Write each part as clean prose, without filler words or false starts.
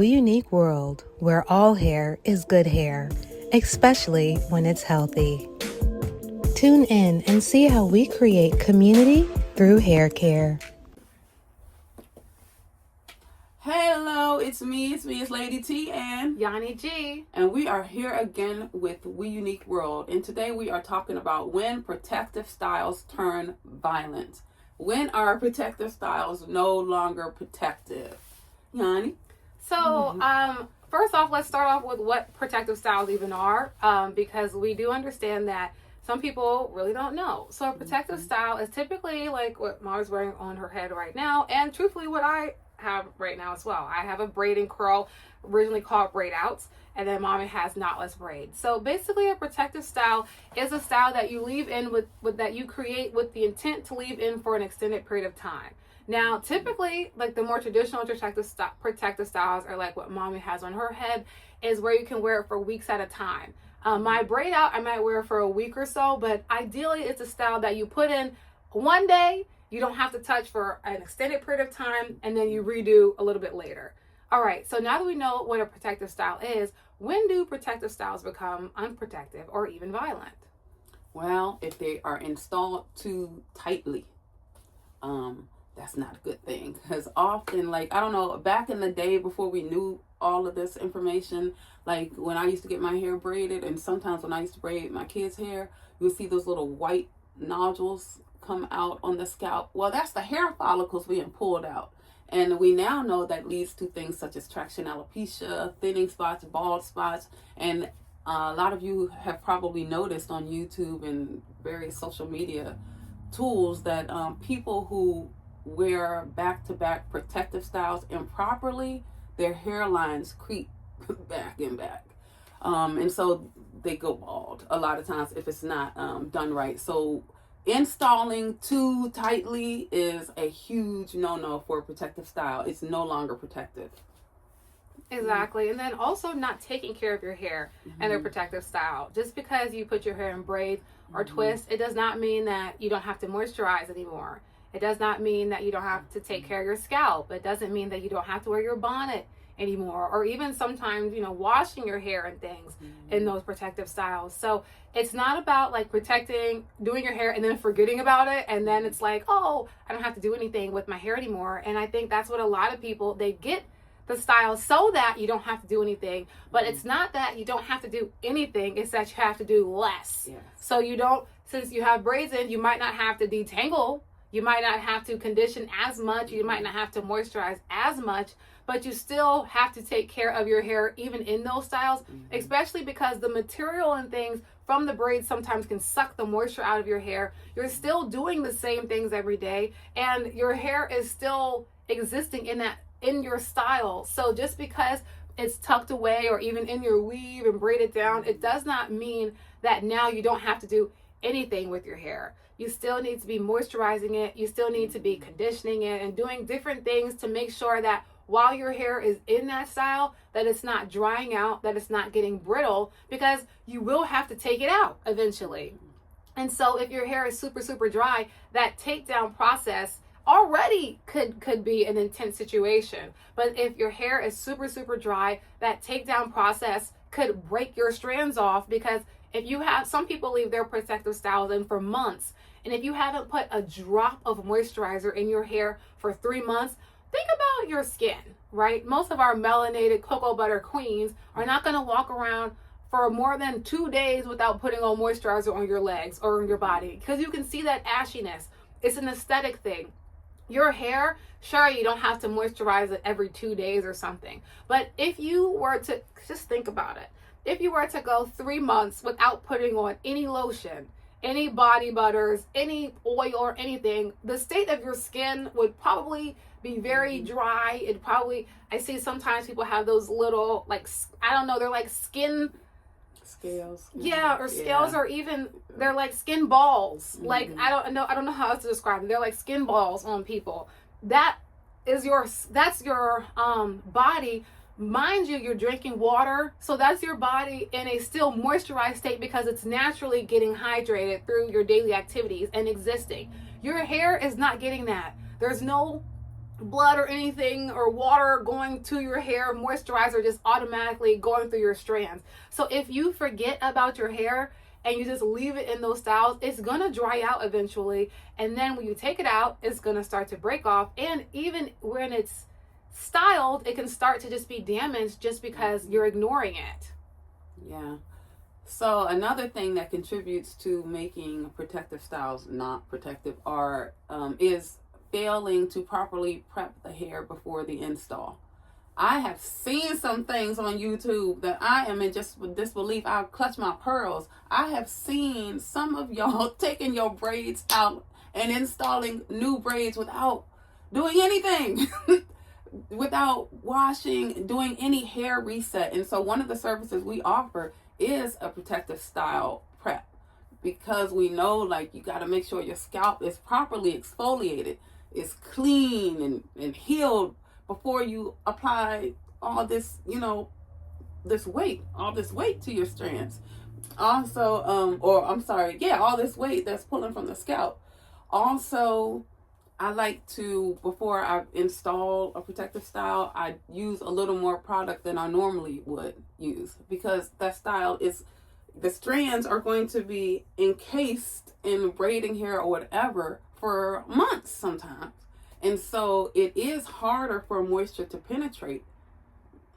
WeUNIK world where all hair is good hair, especially when it's healthy. Tune in and see how we create community through hair care. Hello, it's Lady T and Yanni G. And we are here again with WeUNIK World. And today we are talking about when protective styles turn violent. When are protective styles no longer protective? Yanni? So, first off, let's start off with what protective styles even are, because we do understand that some people really don't know. So a protective style is typically like what Mom's wearing on her head right now, and truthfully what I have right now as well. I have a braid and curl, originally called braid outs, and then Mommy has knotless braids. So basically a protective style is a style that you leave in with that you create with the intent to leave in for an extended period of time. Now, typically, like the more traditional protective styles are like what Mommy has on her head, is where you can wear it for weeks at a time. My braid out, I might wear for a week or so, but ideally it's a style that you put in one day, you don't have to touch for an extended period of time, and then you redo a little bit later. All right, so now that we know what a protective style is, when do protective styles become unprotective or even violent? Well, if they are installed too tightly, that's not a good thing, because often, like, I don't know, back in the day before we knew all of this information, like when I used to get my hair braided, and sometimes when I used to braid my kids' hair, you would see those little white nodules come out on the scalp. Well, that's the hair follicles being pulled out, and we now know that leads to things such as traction alopecia, thinning spots, bald spots, and a lot of you have probably noticed on YouTube and various social media tools that people who wear back-to-back protective styles improperly, their hairlines creep back and back, and so they go bald a lot of times if it's not done right. So installing too tightly is a huge no-no for a protective style. It's no longer protective. Exactly. And then also not taking care of your hair and their protective style. Just because you put your hair in braids or twists, it does not mean that you don't have to moisturize anymore. It does not mean that you don't have to take care of your scalp. It doesn't mean that you don't have to wear your bonnet anymore, or even sometimes, washing your hair and things in those protective styles. So it's not about like doing your hair and then forgetting about it. And then it's like, oh, I don't have to do anything with my hair anymore. And I think that's what a lot of people, they get the style so that you don't have to do anything, but it's not that you don't have to do anything, it's that you have to do less. Yes. So since you have braids in, you might not have to detangle, you might not have to condition as much, you might not have to moisturize as much, but you still have to take care of your hair even in those styles, especially because the material and things from the braids sometimes can suck the moisture out of your hair. You're still doing the same things every day, and your hair is still existing in your style. So just because it's tucked away or even in your weave and braided down, it does not mean that now you don't have to do anything with your hair. You still need to be moisturizing it. You still need to be conditioning it and doing different things to make sure that while your hair is in that style, that it's not drying out, that it's not getting brittle, because you will have to take it out eventually. And so if your hair is super, super dry, that takedown process already could be an intense situation. But if your hair is super, super dry, that takedown process could break your strands off, because if you have, some people leave their protective styles in for months, and if you haven't put a drop of moisturizer in your hair for 3 months, think about your skin, right? Most of our melanated cocoa butter queens are not going to walk around for more than 2 days without putting on moisturizer on your legs or on your body, because you can see that ashiness. It's an aesthetic thing. Your hair, sure, you don't have to moisturize it every 2 days or something. But if you were to, just think about it. If you were to go 3 months without putting on any lotion, any body butters, any oil or anything, the state of your skin would probably be very dry. I see sometimes people have those little, like, I don't know, they're like skin scales. Yeah, or scales, or even they're like skin balls. Like, I don't know how else to describe them. They're like skin balls on people. That's your body. Mind you, you're drinking water, so that's your body in a still moisturized state because it's naturally getting hydrated through your daily activities and existing. Your hair is not getting that. There's no blood or anything or water going to your hair, moisturizer just automatically going through your strands. So if you forget about your hair and you just leave it in those styles, it's gonna dry out eventually, and then when you take it out, it's gonna start to break off. And even when it's styled, it can start to just be damaged just because you're ignoring it. Yeah. So another thing that contributes to making protective styles not protective is failing to properly prep the hair before the install. I have seen some things on YouTube that I am in just disbelief. I'll clutch my pearls. I have seen some of y'all taking your braids out and installing new braids without doing anything, without washing, doing any hair reset. And so one of the services we offer is a protective style prep, because we know, like, you got to make sure your scalp is properly exfoliated, is clean and healed before you apply all this, all this weight to your strands. Also, all this weight that's pulling from the scalp. Also, I like to, before I install a protective style, I use a little more product than I normally would use, because that style is, the strands are going to be encased in braiding hair or whatever for months sometimes. And so it is harder for moisture to penetrate.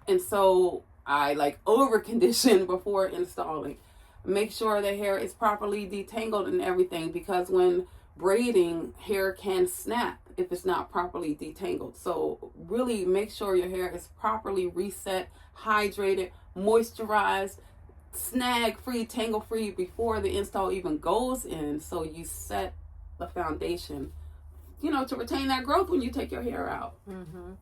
And so I like over condition before installing. Make sure the hair is properly detangled and everything, because when braiding, hair can snap if it's not properly detangled. So really make sure your hair is properly reset, hydrated, moisturized, snag free, tangle free before the install even goes in, so you set the foundation, to retain that growth when you take your hair out. And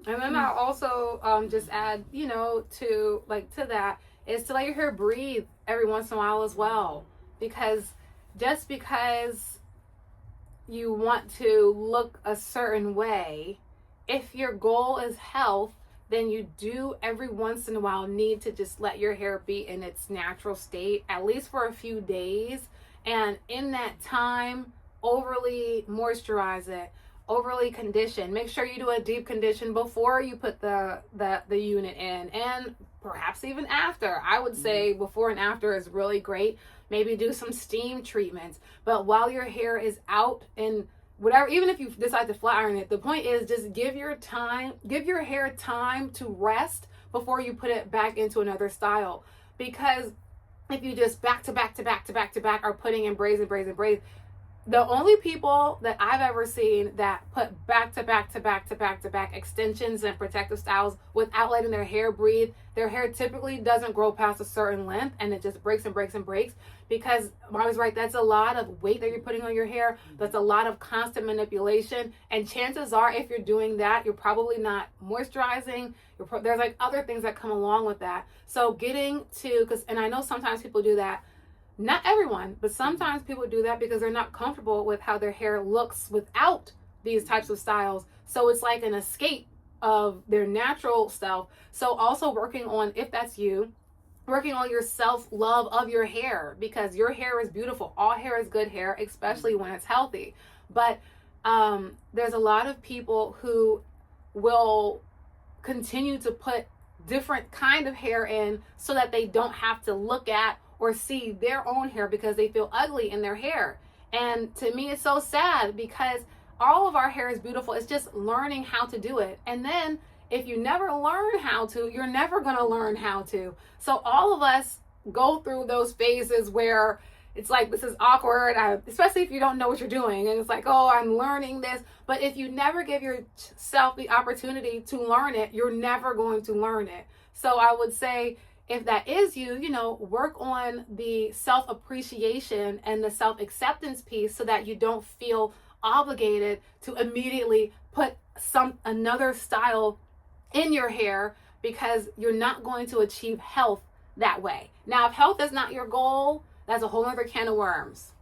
then I'll also just add, to that is to let your hair breathe every once in a while as well. Because just because you want to look a certain way, if your goal is health, then you do every once in a while need to just let your hair be in its natural state, at least for a few days. And in that time, overly moisturize it, overly condition. Make sure you do a deep condition before you put the unit in, and perhaps even after. I would say before and after is really great. Maybe do some steam treatments. But while your hair is out in whatever, even if you decide to flat iron it, the point is just give your hair time to rest before you put it back into another style. Because if you just back to back are putting in braids, the only people that I've ever seen that put back to back extensions and protective styles without letting their hair breathe, their hair typically doesn't grow past a certain length, and it just breaks. Because I was right, that's a lot of weight that you're putting on your hair. That's a lot of constant manipulation. And chances are, if you're doing that, you're probably not moisturizing. There's like other things that come along with that. So and I know sometimes people do that. Not everyone, but sometimes people do that because they're not comfortable with how their hair looks without these types of styles. So it's like an escape of their natural self. So also working on, if that's you, working on your self-love of your hair, because your hair is beautiful. All hair is good hair, especially when it's healthy. But there's a lot of people who will continue to put different kind of hair in so that they don't have to look at or see their own hair because they feel ugly in their hair. And to me, it's so sad, because all of our hair is beautiful. It's just learning how to do it. And then if you never learn how to, you're never going to learn how to. So all of us go through those phases where it's like, this is awkward, especially if you don't know what you're doing. And it's like, oh, I'm learning this. But if you never give yourself the opportunity to learn it, you're never going to learn it. So I would say, if that is you, work on the self-appreciation and the self-acceptance piece so that you don't feel obligated to immediately put another style in your hair, because you're not going to achieve health that way. Now, if health is not your goal, that's a whole other can of worms.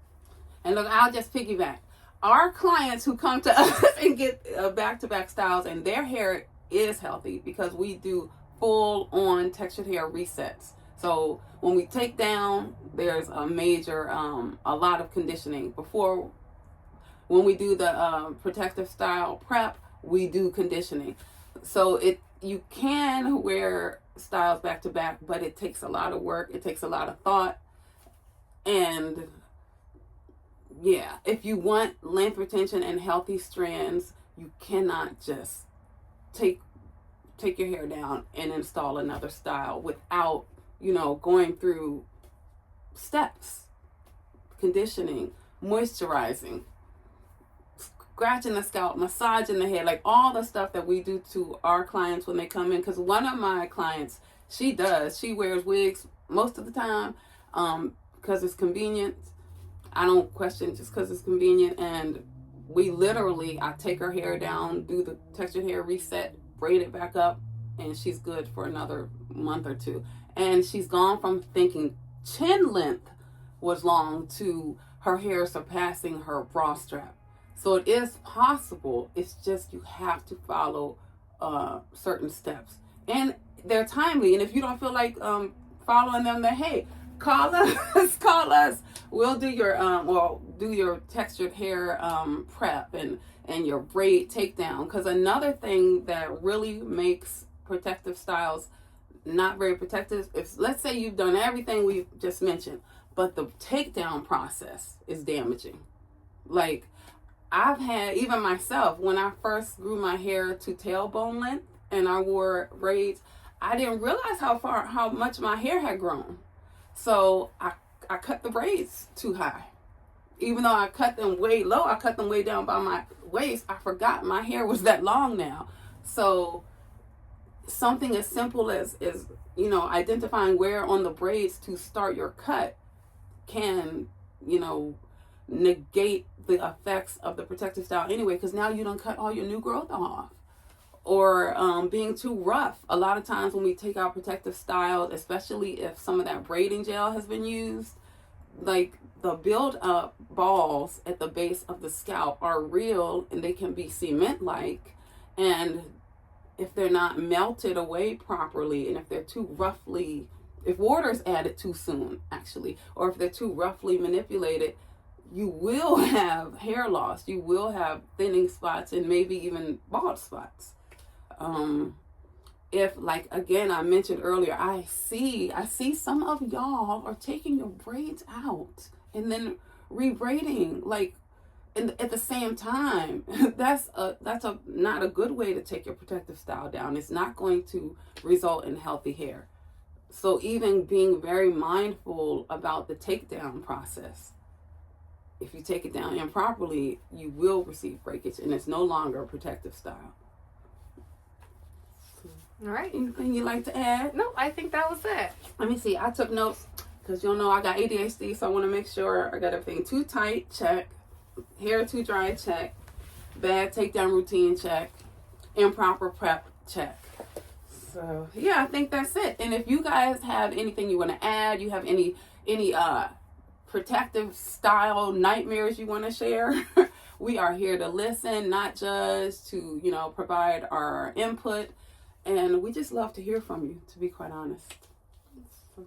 And look, I'll just piggyback. Our clients who come to us and get back-to-back styles and their hair is healthy, because we do full on textured hair resets. So when we take down, there's a major a lot of conditioning before. When we do the protective style prep, we do conditioning. So you can wear styles back to back, but it takes a lot of work. It takes a lot of thought. And yeah, if you want length retention and healthy strands, you cannot just take your hair down and install another style without, going through steps: conditioning, moisturizing, scratching the scalp, massaging the head, like all the stuff that we do to our clients when they come in. Because one of my clients, she wears wigs most of the time because it's convenient. I don't question just because it's convenient. And I take her hair down, do the textured hair reset, braid it back up, and she's good for another month or two. And she's gone from thinking chin length was long to her hair surpassing her bra strap. So it is possible. It's just you have to follow certain steps, and they're timely. And if you don't feel like following them, then hey, call us. We'll do your textured hair prep and your braid takedown. Because another thing that really makes protective styles not very protective, if let's say you've done everything we've just mentioned, but the takedown process is damaging. Like, I've had, even myself, when I first grew my hair to tailbone length and I wore braids, I didn't realize how much my hair had grown. So I cut the braids too high. Even though I cut them way low, I cut them way down by my waist, I forgot my hair was that long now. So something as simple as identifying where on the braids to start your cut can, negate the effects of the protective style anyway, because now you don't cut all your new growth off. Or being too rough. A lot of times when we take out protective styles, especially if some of that braiding gel has been used, like the build up balls at the base of the scalp are real and they can be cement-like. And if they're not melted away properly, and if they're if water's added too soon, actually, or if they're too roughly manipulated, you will have hair loss. You will have thinning spots and maybe even bald spots. If, like, again, I mentioned earlier, I see some of y'all are taking your braids out and then rebraiding, like, at the same time. That's not a good way to take your protective style down. It's not going to result in healthy hair. So even being very mindful about the takedown process. If you take it down improperly, you will receive breakage, and it's no longer a protective style. All right. Anything you like to add? No, I think that was it. Let me see. I took notes because you'll know I got ADHD, so I want to make sure I got everything. Too tight, check. Hair too dry, check. Bad takedown routine, check. Improper prep, check. So yeah, I think that's it. And if you guys have anything you want to add, you have any protective style nightmares you want to share, we are here to listen, not judge, to provide our input, and we just love to hear from you, to be quite honest. So,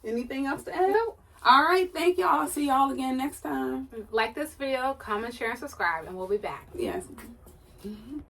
anything else to add? No. All right, thank y'all. See y'all again next time. Like this video, comment, share, and subscribe, and we'll be back. Yes.